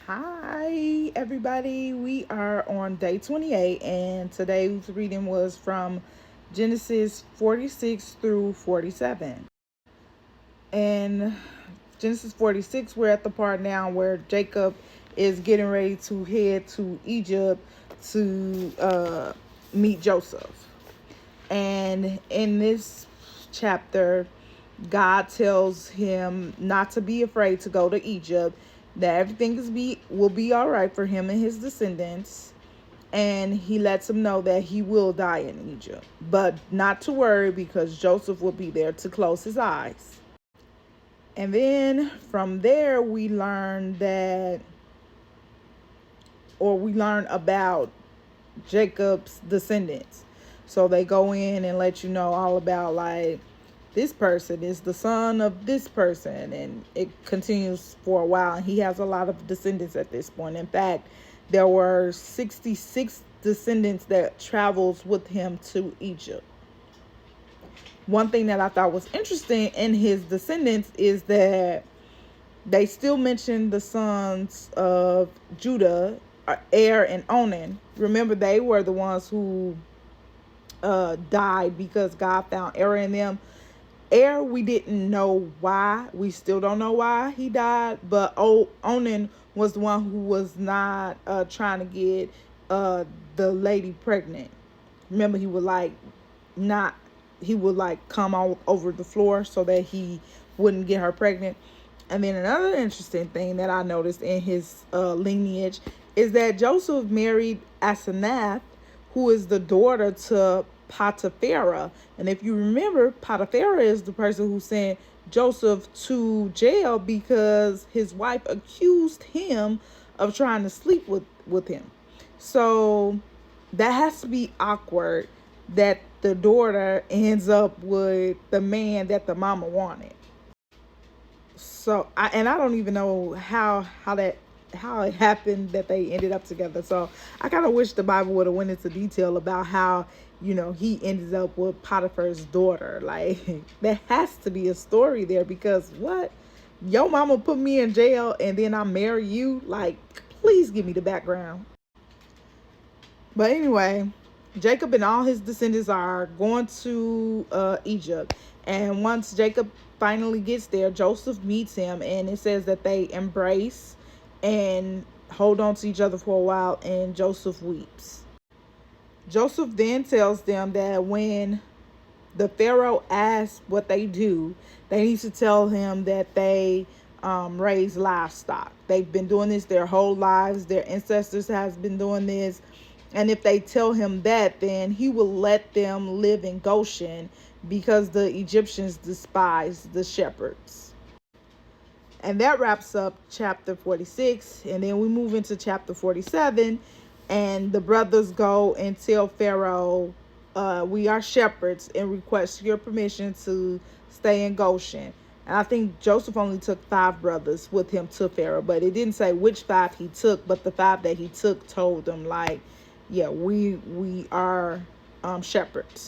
Hi, everybody. We are on day 28, and today's reading was from Genesis 46 through 47. And Genesis 46, we're at the part now where Jacob is getting ready to head to Egypt to meet Joseph. And in this chapter, God tells him not to be afraid to go to Egypt, that will be all right for him and his descendants. And he lets him know that he will die in Egypt, but not to worry because Joseph will be there to close his eyes. And then from there, we learn about Jacob's descendants. So they go in and let you know all about, like, this person is the son of this person, and it continues for a while, and he has a lot of descendants at this point. In fact, there were 66 descendants that travels with him to Egypt. One thing that I thought was interesting in his descendants is that they still mention the sons of Judah, Er and Onan. Remember, they were the ones who died because God found error in them. We didn't know why. We still don't know why he died. But Onan was the one who was not trying to get the lady pregnant. Remember, he would come all over the floor so that he wouldn't get her pregnant. And then another interesting thing that I noticed in his lineage is that Joseph married Asenath, who is the daughter to Potipharah. And if you remember, Potipharah is the person who sent Joseph to jail because his wife accused him of trying to sleep with him. So that has to be awkward that the daughter ends up with the man that the mama wanted. So I don't even know how it happened that they ended up together. So I kind of wish the Bible would have went into detail about how, he ended up with Potiphar's daughter. Like, there has to be a story there, because what? Your mama put me in jail and then I marry you? Like, please give me the background. But anyway, Jacob and all his descendants are going to Egypt. And once Jacob finally gets there, Joseph meets him, and it says that they embrace and hold on to each other for a while, and Joseph weeps. Joseph then tells them that when the Pharaoh asks what they do, they need to tell him that they raise livestock. They've been doing this their whole lives. Their ancestors has been doing this. And if they tell him that, then he will let them live in Goshen, because the Egyptians despise the shepherds. And that wraps up chapter 46. And then we move into chapter 47. And the brothers go and tell Pharaoh, we are shepherds and request your permission to stay in Goshen. And I think Joseph only took 5 brothers with him to Pharaoh, but it didn't say which 5 he took, but the 5 that he took told them, like, yeah, we are shepherds.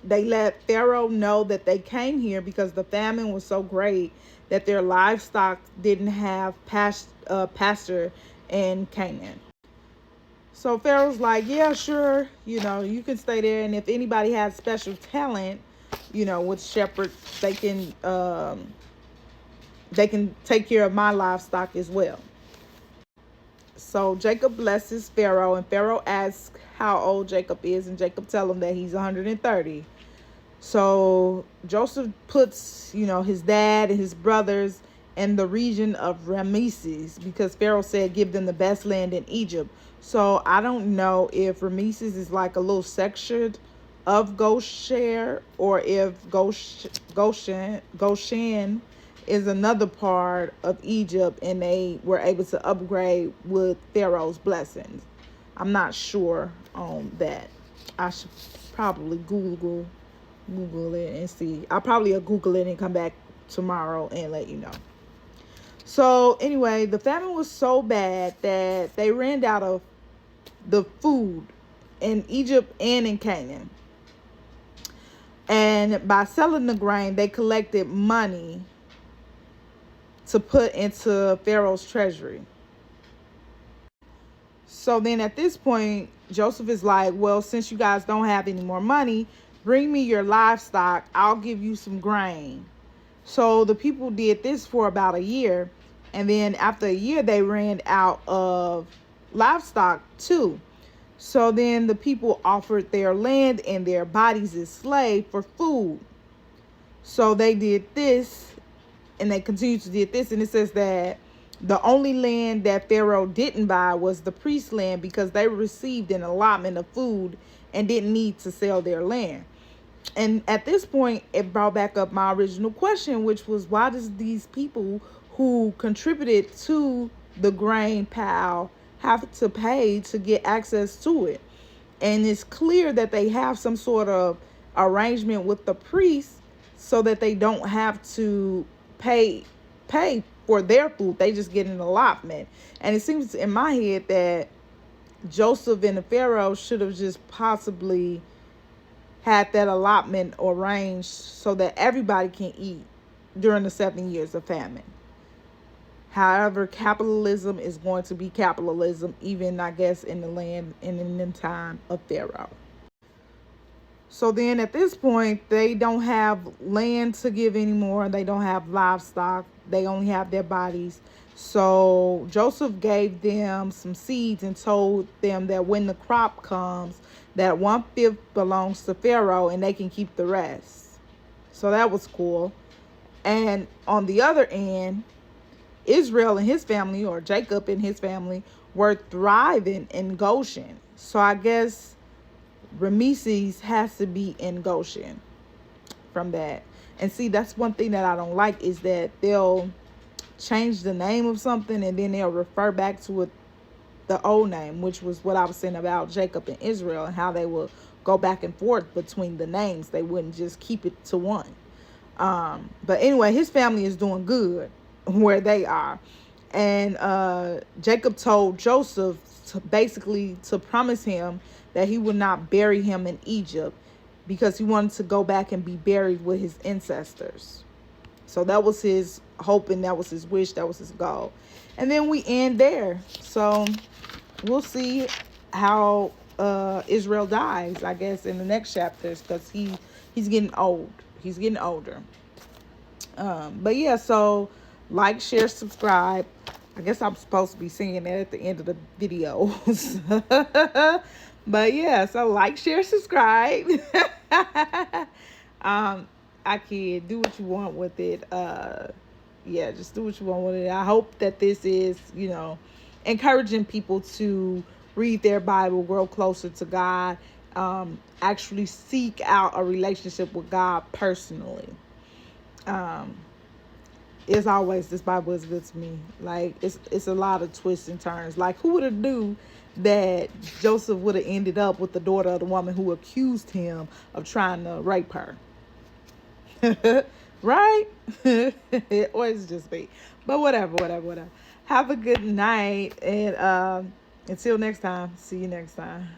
They let Pharaoh know that they came here because the famine was so great that their livestock didn't have pasture in Canaan. So Pharaoh's like, yeah, sure, you can stay there. And if anybody has special talent, with shepherds, they can take care of my livestock as well. So Jacob blesses Pharaoh, and Pharaoh asks how old Jacob is, and Jacob tells him that he's 130. So Joseph puts, his dad and his brothers in the region of Ramesses, because Pharaoh said give them the best land in Egypt. So I don't know if Ramesses is like a little section of Goshen, or if Goshen is another part of Egypt and they were able to upgrade with Pharaoh's blessings. I'm not sure on that. I should probably Google it and see. I'll probably Google it and come back tomorrow and let you know. So anyway, the famine was so bad that they ran out of the food in Egypt and in Canaan. And by selling the grain, they collected money to put into Pharaoh's treasury. So then at this point, Joseph is like, well, since you guys don't have any more money, bring me your livestock. I'll give you some grain. So the people did this for about a year. And then after a year, they ran out of livestock too. So then the people offered their land and their bodies as slave for food. So they did this, and they continued to do this. And it says that the only land that Pharaoh didn't buy was the priest's land, because they received an allotment of food and didn't need to sell their land. And at this point, it brought back up my original question, which was, why does these people who contributed to the grain pile have to pay to get access to it? And it's clear that they have some sort of arrangement with the priest so that they don't have to pay for their food. They just get an allotment. And it seems in my head that Joseph and the Pharaoh should have just possibly had that allotment arranged so that everybody can eat during the 7 years of famine. However, capitalism is going to be capitalism, even, I guess, in the land and in the time of Pharaoh. So then at this point, they don't have land to give anymore. They don't have livestock. They only have their bodies. So Joseph gave them some seeds and told them that when the crop comes, that 1/5 belongs to Pharaoh and they can keep the rest. So that was cool. And on the other end, Israel and his family, or Jacob and his family, were thriving in Goshen. So I guess Rameses has to be in Goshen from that. And see, that's one thing that I don't like, is that they'll change the name of something and then they'll refer back to it, the old name, which was what I was saying about Jacob and Israel, and how they will go back and forth between the names. They wouldn't just keep it to one. But anyway, his family is doing good where they are. And Jacob told Joseph to promise him that he would not bury him in Egypt, because he wanted to go back and be buried with his ancestors. So that was his hope, and that was his wish, that was his goal. And then we end there. So we'll see how Israel dies, I guess, in the next chapters, because he's getting old. He's getting older. But yeah, so like, share, subscribe. I guess I'm supposed to be saying that at the end of the videos. But yeah, so like, share, subscribe. I kid. Do what you want with it. Yeah, just do what you want with it. I hope that this is, encouraging people to read their Bible, grow closer to God, actually seek out a relationship with God personally. As always, this Bible is good to me. Like, it's a lot of twists and turns. Like, who would have knew that Joseph would have ended up with the daughter of the woman who accused him of trying to rape her? Right? Or it's just me. But whatever. Have a good night, and until next time, see you next time.